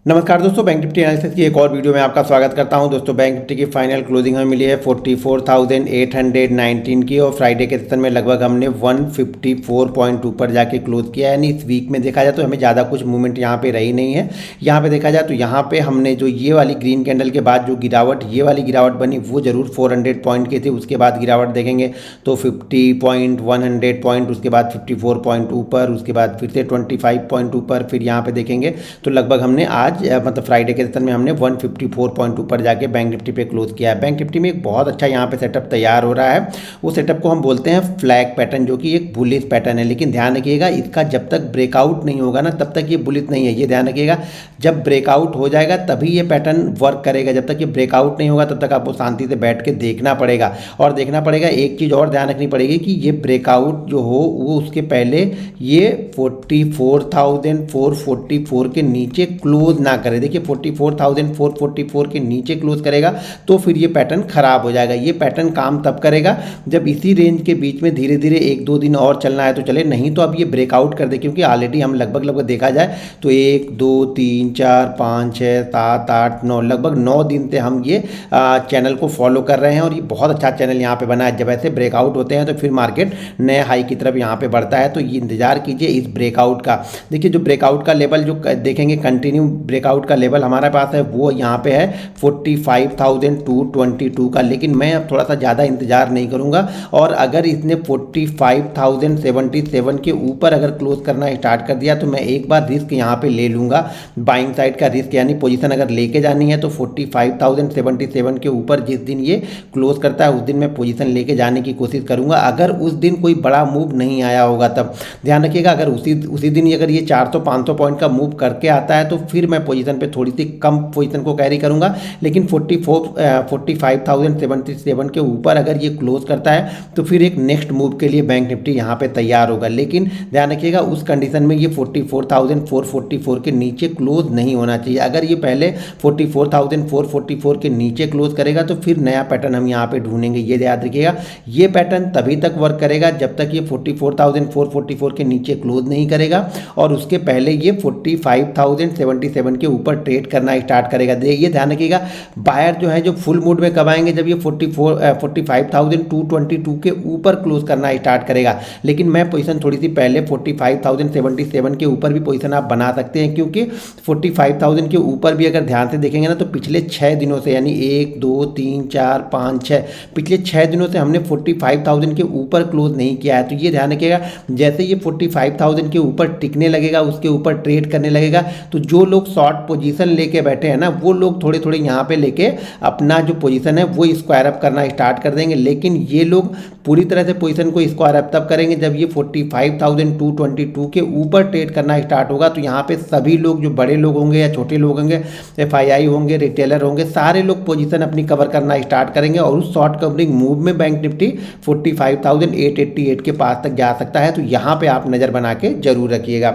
नमस्कार दोस्तों, bank Nifty analysis की एक और वीडियो में आपका स्वागत करता हूं। दोस्तों बैंक निफ्टी की फाइनल क्लोजिंग हमें मिली है 44,819 की और फ्राइडे के सेशन में लगभग हमने 154 पॉइंट ऊपर जाके क्लोज किया है। यानी इस वीक में देखा जाए तो हमें ज़्यादा कुछ मूवमेंट यहाँ पे रही नहीं है। यहाँ पे देखा जाए तो यहाँ पे हमने जो ये वाली ग्रीन कैंडल के बाद जो गिरावट ये वाली गिरावट बनी वो जरूर 400 पॉइंट की थी। उसके बाद गिरावट देखेंगे तो 50 पॉइंट, 100 पॉइंट, उसके बाद 54 पॉइंट ऊपर, उसके बाद फिर से 25 पॉइंट ऊपर, फिर यहाँ पे देखेंगे तो लगभग हमने आज मतलब फ्राइडे के सेशन में हमने 154 पॉइंट ऊपर जाके बैंक निफ्टी पे क्लोज किया है। बैंक निफ्टी में एक बहुत अच्छा यहाँ पे सेटअप तैयार हो रहा है। वो सेटअप को हम बोलते हैं फ्लैग पैटर्न, जो कि एक बुलिश पैटर्न है। लेकिन ध्यान रखिएगा इसका जब तक ब्रेकआउट नहीं होगा ना तब तक ये बुलिश नहीं है, ये ध्यान रखिएगा। जब ब्रेकआउट हो जाएगा तभी ये पैटर्न वर्क करेगा। जब तक ये ब्रेकआउट नहीं होगा तब तक आपको शांति से बैठ के देखना पड़ेगा। और देखना पड़ेगा, एक चीज़ और ध्यान रखनी पड़ेगी कि ये ब्रेकआउट जो हो वो उसके पहले ये 44,444 के नीचे क्लोज ना करे। देखिए 44,444 के नीचे क्लोज करेगा तो फिर ये पैटर्न खराब हो जाएगा। ये पैटर्न काम तब करेगा जब इसी रेंज के बीच में धीरे धीरे 1-2 दिन और चलना है तो चले, नहीं तो अब ये ब्रेकआउट कर दे। क्योंकि ऑलरेडी हम लगभग देखा जाए तो 1 2 3 4 5 6 7 8 9 लगभग 9 दिन से हम ये चैनल को फॉलो कर रहे हैं और ये बहुत अच्छा चैनल यहाँ पे बना है। जब ऐसे ब्रेकआउट होते हैं तो फिर मार्केट नए हाई की तरफ यहाँ पे बढ़ता है। तो ये इंतजार कीजिए इस ब्रेकआउट का। देखिए जो ब्रेकआउट का लेवल जो देखेंगे, कंटिन्यू ब्रेकआउट का लेवल हमारे पास है वो यहाँ पे है 45,222 का। लेकिन मैं अब थोड़ा सा ज़्यादा इंतजार नहीं करूँगा और अगर इसने 45,077 के ऊपर अगर क्लोज करना स्टार्ट कर दिया तो मैं एक बार रिस्क यहाँ पे ले लूँगा, बाइंग साइड का रिस्क। यानी पोजीशन अगर लेके जानी है तो 45,077 के ऊपर जिस दिन ये क्लोज करता है उस दिन मैं पोजीशन लेके जाने की कोशिश करूँगा। अगर उस दिन कोई बड़ा मूव नहीं आया होगा तब ध्यान रखिएगा। अगर उसी दिन अगर ये 400-500 पॉइंट का मूव करके आता है तो फिर मैं पोजीशन पे थोड़ी सी कम पोजीशन को कैरी करूंगा। लेकिन 45,077 के ऊपर अगर ये क्लोज करता है तो फिर एक नेक्स्ट मूव के लिए बैंक निफ्टी यहाँ पे तैयार होगा। लेकिन ध्यान रखिएगा उस कंडीशन में ये 44,444 के नीचे क्लोज नहीं होना चाहिए। अगर ये पहले 44,444 के नीचे क्लोज करेगा तो फिर नया पैटर्न हम यहाँ पे ढूंढेंगे। ये याद रखिएगा, ये पैटर्न तभी तक वर्क करेगा जब तक ये 44,444 के नीचे क्लोज नहीं करेगा और उसके पहले ये 45,077 के ऊपर ट्रेड करना स्टार्ट करेगा। ये ध्यान रखिएगा, बायर जो है जो फुल मूड में कब आएंगे, जब ये 45,222 के ऊपर क्लोज करना स्टार्ट करेगा। लेकिन मैं पोजीशन थोड़ी सी पहले 45,077 के ऊपर भी पोजीशन आप बना सकते हैं। क्योंकि 45,000 के ऊपर भी अगर ध्यान से देखेंगे ना तो पिछले 6 दिनों से, यानी 1 2 3 4 5 6 पिछले 6 दिनों से हमने 45,000 के ऊपर क्लोज नहीं किया है। तो ये ध्यान रखिएगा, जैसे ये 45,000 के ऊपर टिकने लगेगा, उसके ऊपर ट्रेड करने लगेगा, तो जो लोग शॉर्ट पोजीशन लेके बैठे हैं ना वो लोग थोड़े थोड़े यहाँ पे लेके अपना जो पोजीशन है वो स्क्वायर अप करना स्टार्ट कर देंगे। लेकिन ये लोग पूरी तरह से पोजीशन को स्क्वायर अप तब करेंगे जब ये 45,222 के ऊपर ट्रेड करना स्टार्ट होगा। तो यहाँ पे सभी लोग, जो बड़े लोग होंगे या छोटे लोग होंगे, FII होंगे, रिटेलर होंगे, सारे लोग पोजीशन अपनी कवर करना स्टार्ट करेंगे और उस शॉर्ट कवरिंग मूव में बैंक निफ्टी 45,888 के पास तक जा सकता है। तो यहाँ पे आप नज़र बना के जरूर रखिएगा।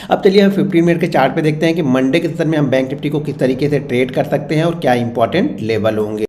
अब चलिए हम 15 मिनट के चार्ट पे देखते हैं कि मंडे के सेशन में हम बैंक निफ्टी को किस तरीके से ट्रेड कर सकते हैं और क्या इंपॉर्टेंट लेवल होंगे।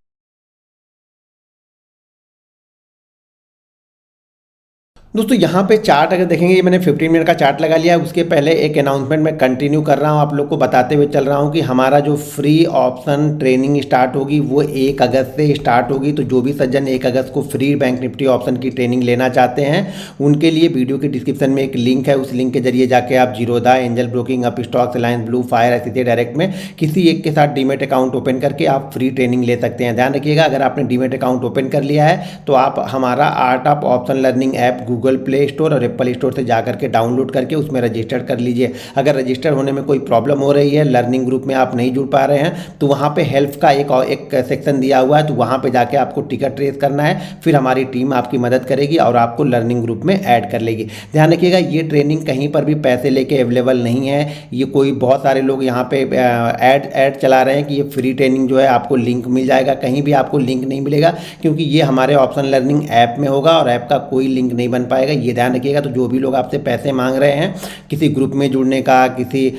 दोस्तों यहाँ पे चार्ट अगर देखेंगे, ये मैंने 15 मिनट का चार्ट लगा लिया है। उसके पहले एक अनाउंसमेंट मैं कंटिन्यू कर रहा हूँ, आप लोग को बताते हुए चल रहा हूँ कि हमारा जो फ्री ऑप्शन ट्रेनिंग स्टार्ट होगी वो 1 अगस्त से स्टार्ट होगी। तो जो भी सज्जन 1 अगस्त को फ्री बैंक निफ्टी ऑप्शन की ट्रेनिंग लेना चाहते हैं उनके लिए वीडियो के डिस्क्रिप्शन में एक लिंक है। उस लिंक के जरिए जाके आप Zerodha, angel broking, Upstox, alliance blue, fire, ICICI direct में किसी एक के साथ डीमेट अकाउंट ओपन करके आप फ्री ट्रेनिंग ले सकते हैं। ध्यान रखिएगा, अगर आपने डीमेट अकाउंट ओपन कर लिया है तो आप हमारा art of option learning app Google play store और एप्पल स्टोर से जाकर के डाउनलोड करके उसमें रजिस्टर कर लीजिए। अगर रजिस्टर होने में कोई प्रॉब्लम हो रही है, लर्निंग ग्रुप में आप नहीं जुड़ पा रहे हैं, तो वहाँ पे हेल्प का एक सेक्शन दिया हुआ है। तो वहाँ पे जाके आपको टिकट रेस करना है, फिर हमारी टीम आपकी मदद करेगी और आपको लर्निंग ग्रुप में ऐड कर लेगी। ध्यान रखिएगा, ये ट्रेनिंग कहीं पर भी पैसे लेके अवेलेबल नहीं है। ये कोई बहुत सारे लोग यहाँ पे ऐड चला रहे हैं कि ये फ्री ट्रेनिंग जो है आपको लिंक मिल जाएगा। कहीं भी आपको लिंक नहीं मिलेगा क्योंकि ये हमारे ऑप्शन लर्निंग ऐप में होगा और ऐप का कोई लिंक नहीं बन पाएगा, ये ध्यान रखिएगा। तो जो भी लोग आपसे पैसे मांग रहे हैं किसी ग्रुप में जुड़ने का, किसी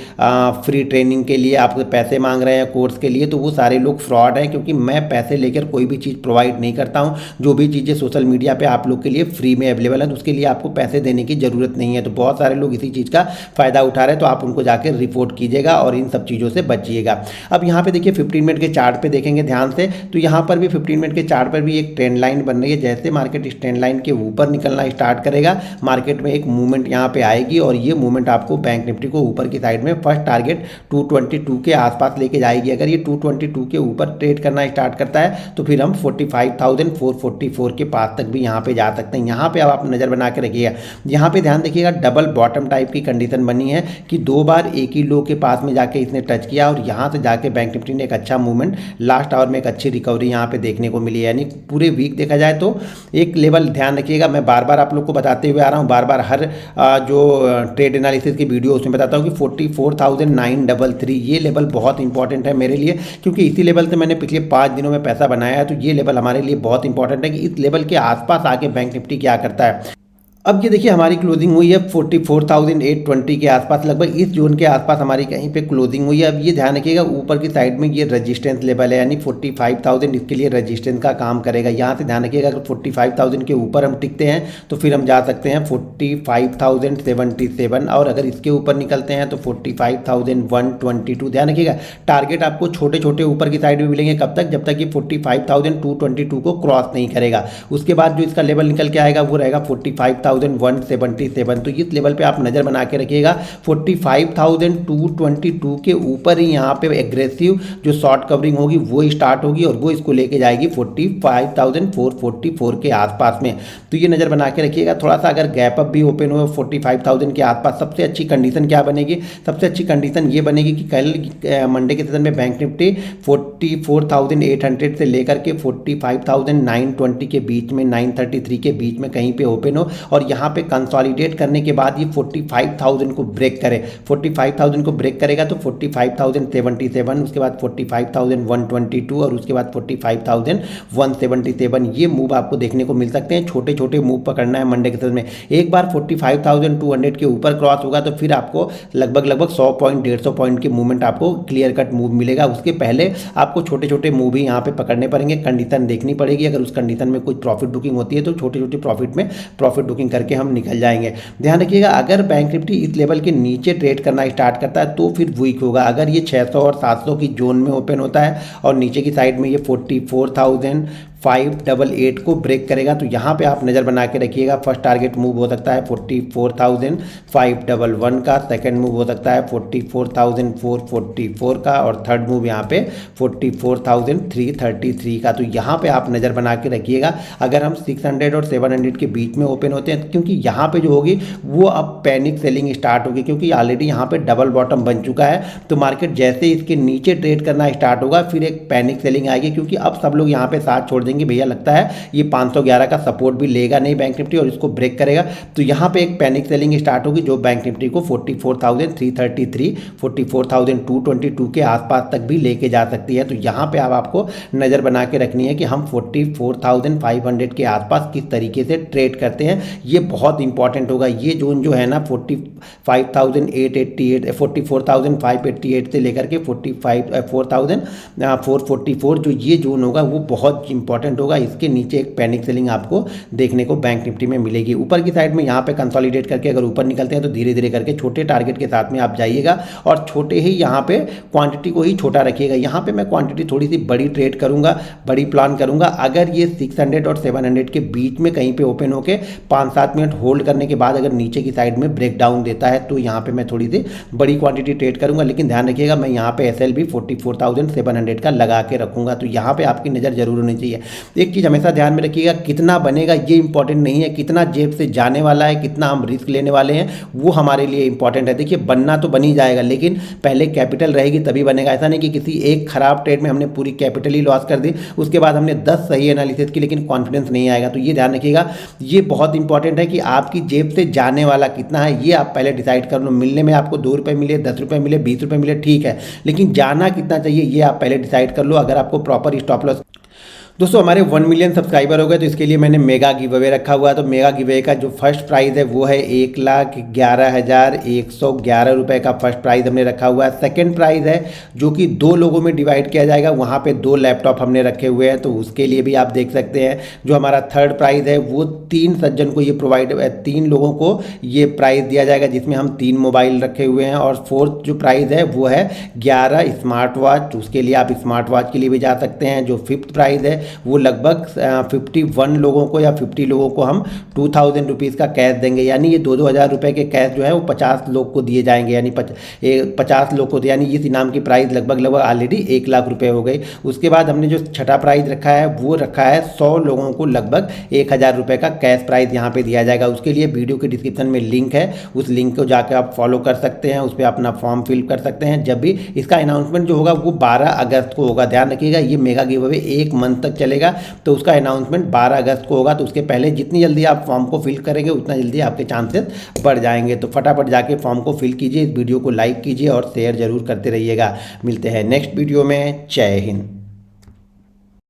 फ्री ट्रेनिंग के लिए आपसे पैसे मांग रहे हैं कोर्स के लिए, तो वो सारे लोग फ्रॉड हैं, क्योंकि मैं पैसे लेकर कोई भी चीज़ प्रोवाइड नहीं करता हूँ। जो भी चीज़ें सोशल मीडिया पे आप लोग के लिए फ्री में अवेलेबल है तो उसके लिए आपको पैसे देने की ज़रूरत नहीं है। तो बहुत सारे लोग इसी चीज़ का फ़ायदा उठा रहे हैं, तो आप उनको जाकर रिपोर्ट कीजिएगा और इन सब चीज़ों से बचिएगा। अब यहाँ पे देखिए 15 मिनट के चार्ट पे देखेंगे ध्यान से, तो यहाँ पर भी 15 मिनट के चार्ट पर भी एक ट्रेंड लाइन बन रही है। जैसे मार्केट इस ट्रेंड लाइन के ऊपर निकलना स्टार्ट करेगा, मार्केट में एक मूवमेंट यहाँ पे आएगी और ये मूवमेंट आपको बैंक निफ्टी को ऊपर की साइड में फर्स्ट टारगेट 222 के आसपास लेके जाएगी। अगर ये 222 के ऊपर ट्रेड करना स्टार्ट करता है तो फिर हम 45,444 के पास तक भी यहाँ पे जा सकते हैं। यहाँ पे अब आप नज़र बना के रखिएगा। यहाँ पे ध्यान देखिएगा, डबल बॉटम टाइप की कंडीशन बनी है कि 2 बार एक ही लो के पास में जाके इसने टच किया और यहाँ से जाके बैंक निफ्टी ने एक अच्छा मूवमेंट, लास्ट आवर में एक अच्छी रिकवरी यहाँ पे देखने को मिली है। यानी पूरे वीक देखा जाए तो एक लेवल ध्यान रखिएगा, मैं बार बार आप लोग को बताते हुए आ रहा हूँ, बार बार हर जो ट्रेड एनालिसिस की वीडियो उसमें बताता हूँ कि 44,933 ये लेवल बहुत इंपॉर्टेंट है मेरे लिए, क्योंकि इसी लेवल से मैंने पिछले 5 दिनों में पैसा बनाया है। तो ये लेवल हमारे लिए बहुत इंपॉर्टेंट है कि इस लेवल के आसपास आके बैंक निफ्टी क्या करता है। अब ये देखिए हमारी क्लोजिंग हुई है 44,820 के आसपास, लगभग इस जोन के आसपास हमारी कहीं पे क्लोजिंग हुई है। अब ये ध्यान रखिएगा ऊपर की साइड में ये रेजिस्टेंस लेवल है, यानी 45,000 इसके लिए रेजिस्टेंस का काम करेगा। यहाँ से ध्यान रखिएगा अगर 45,000 के ऊपर हम टिकते हैं तो फिर हम जा सकते हैं 45,077 और अगर इसके ऊपर निकलते हैं तो 45,122। ध्यान रखिएगा टारगेट आपको छोटे छोटे ऊपर की साइड में मिलेंगे, कब तक, जब तक ये 45,222 को क्रॉस नहीं करेगा। उसके बाद जो इसका लेवल निकल के आएगा वो रहेगा 45,177। तो इस लेवल पे आप नज़र बना के रखिएगा। 45,222 के ऊपर ही यहाँ पे एग्रेसिव जो शॉर्ट कवरिंग होगी वो स्टार्ट होगी और वो इसको लेके जाएगी 45,444 के आसपास में। तो ये नज़र बना के रखिएगा। थोड़ा सा अगर गैप अप भी ओपन हो 45,000 के आसपास, सबसे अच्छी कंडीशन क्या बनेगी, सबसे अच्छी कंडीशन ये बनेगी कि कल मंडे के सेशन में बैंक निफ्टी 44,800 से लेकर के 45,920 के बीच में, 933 के बीच में कहीं पे ओपन हो और यहाँ पे कंसोलिडेट करने के बाद ये 45,000 को ब्रेक करे। 45,000 को ब्रेक करेगा तो 45,077, उसके बाद 45,122 और उसके बाद 45,177 ये मूव आपको देखने को मिल सकते हैं। छोटे छोटे मूव पकड़ना है मंडे के सेशन में। एक बार 45,200 के ऊपर क्रॉस होगा तो फिर आपको लगभग 100 पॉइंट 150 पॉइंट की मूवमेंट आपको क्लियर कट मूव मिलेगा। उसके पहले आपको छोटे छोटे मूव ही यहाँ पे पकड़ने पड़ेंगे, कंडीशन देखनी पड़ेगी। अगर उस कंडीशन में कुछ प्रॉफिट बुकिंग होती है तो छोटे छोटे प्रॉफिट में प्रॉफिट बुकिंग करके हम निकल जाएंगे। ध्यान रखिएगा अगर बैंक निफ्टी इस लेवल के नीचे ट्रेड करना स्टार्ट करता है तो फिर वीक होगा। अगर ये 600 और 700 की जोन में ओपन होता है और नीचे की साइड में ये 44,588 को ब्रेक करेगा तो यहाँ पे आप नज़र बना के रखिएगा। फर्स्ट टारगेट मूव हो सकता है 44,511 का, सेकंड मूव हो सकता है 44,444 का और थर्ड मूव यहाँ पे 44,333 का। तो यहाँ पे आप नज़र बना के रखिएगा। अगर हम 600 और 700 के बीच में ओपन होते हैं, क्योंकि यहाँ पे जो होगी वो अब पैनिक सेलिंग स्टार्ट होगी, क्योंकि ऑलरेडी यहाँ पे डबल बॉटम बन चुका है। तो मार्केट जैसे इसके नीचे ट्रेड करना स्टार्ट होगा फिर एक पैनिक सेलिंग आएगी, क्योंकि अब सब लोग यहाँ पे साथ छोड़ देंगे। भैया लगता है ये 511 का सपोर्ट भी लेगा नहीं बैंक निफ्टी और इसको ब्रेक करेगा। तो यहाँ पे एक पैनिक सेलिंग स्टार्ट होगी जो बैंक निफ्टी को 44,333, 44,222 के आसपास तक भी लेके जा सकती है। तो यहाँ पे अब आपको नज़र बना के रखनी है कि हम 44,500 के आसपास किस तरीके से ट्रेड करते हैं, ये बहुत इंपॉर्टेंट होगा। ये जोन जो है ना 44,588 से लेकर के 4,444 जो ये जोन होगा वो बहुत इंपॉर्टेंट होगा। इसके नीचे एक पैनिक सेलिंग आपको देखने को बैंक निफ्टी में मिलेगी। ऊपर की साइड में यहाँ पे कंसोलिडेट करके अगर ऊपर निकलते हैं तो धीरे धीरे करके छोटे टारगेट के साथ में आप जाइएगा और छोटे ही यहाँ पे क्वांटिटी को ही छोटा रखिएगा। यहाँ पे मैं क्वांटिटी थोड़ी सी बड़ी ट्रेड करूँगा, बड़ी प्लान करूँगा। अगर ये 600 और 700 के बीच में कहीं पे ओपन होके 5-7 मिनट होल्ड करने के बाद अगर नीचे की साइड में ब्रेक डाउन देता है तो यहाँ पे मैं थोड़ी सी बड़ी क्वांटिटी ट्रेड करूँगा। लेकिन ध्यान रखिएगा मैं यहाँ पे SL भी 44,700 का लगा के रखूँगा। तो यहाँ पे आपकी नज़र जरूर होनी चाहिए। एक चीज़ हमेशा ध्यान में रखिएगा, कितना बनेगा ये इंपॉर्टेंट नहीं है, कितना जेब से जाने वाला है, कितना हम रिस्क लेने वाले हैं वो हमारे लिए इंपॉर्टेंट है। देखिए बनना तो बन ही जाएगा, लेकिन पहले कैपिटल रहेगी तभी बनेगा। ऐसा नहीं कि किसी एक खराब ट्रेड में हमने पूरी कैपिटल ही लॉस कर दी, उसके बाद हमने 10 सही एनालिसिस की लेकिन कॉन्फिडेंस नहीं आएगा। तो ये ध्यान रखिएगा, ये बहुत इंपॉर्टेंट है कि आपकी जेब से जाने वाला कितना है ये आप पहले डिसाइड कर लो। मिलने में आपको 2 रुपये मिले, 10 रुपये मिले, 20 रुपये मिले, ठीक है, लेकिन जाना कितना चाहिए ये आप पहले डिसाइड कर लो। अगर आपको प्रॉपर स्टॉप लॉस दोस्तों हमारे 1 मिलियन सब्सक्राइबर हो गए तो इसके लिए मैंने मेगा गिव अवे रखा हुआ है। तो मेगा गिव अवे का जो फर्स्ट प्राइज़ है वो है 1,11,111 रुपये का फर्स्ट प्राइज़ हमने रखा हुआ है। सेकंड प्राइज़ है जो कि 2 लोगों में डिवाइड किया जाएगा, वहाँ पे 2 लैपटॉप हमने रखे हुए हैं, तो उसके लिए भी आप देख सकते हैं। जो हमारा थर्ड प्राइज़ है वो 3 सज्जन को ये प्रोवाइड 3 लोगों को ये प्राइज़ दिया जाएगा, जिसमें हम 3 मोबाइल रखे हुए हैं। और फोर्थ जो प्राइज़ है वो है 11 स्मार्ट वॉच, उसके लिए आप स्मार्ट वॉच के लिए भी जा सकते हैं। जो फिफ्थ प्राइज़ है वो लगभग 51 लोगों को या 50 लोगों को हम 2000 रुपीज़ का कैश देंगे, यानी ये 2-2 हज़ार रुपये के कैश जो है वो 50 लोग को दिए जाएंगे, यानी 50 लोग को, यानी इस इनाम की प्राइस लगभग ऑलरेडी 1 लाख रुपए हो गई। उसके बाद हमने जो छठा प्राइज़ रखा है वो रखा है 100 लोगों को लगभग 1000 रुपये का कैश प्राइज़ यहाँ पे दिया जाएगा। उसके लिए वीडियो के डिस्क्रिप्शन में लिंक है, उस लिंक को जाकर आप फॉलो कर सकते हैं, उस पर अपना फॉर्म फिल कर सकते हैं। जब भी इसका अनाउंसमेंट जो होगा वो 12 अगस्त को होगा। ध्यान रखिएगा ये मेगा गिव अवे 1 मंथ तक चलेगा, तो उसका अनाउंसमेंट 12 अगस्त को होगा। तो उसके पहले जितनी जल्दी आप फॉर्म को फिल करेंगे उतना जल्दी आपके चांसेस बढ़ जाएंगे। तो फटाफट जाके फॉर्म को फिल कीजिए, इस वीडियो को लाइक कीजिए और शेयर जरूर करते रहिएगा। मिलते हैं नेक्स्ट वीडियो में। जय हिंद।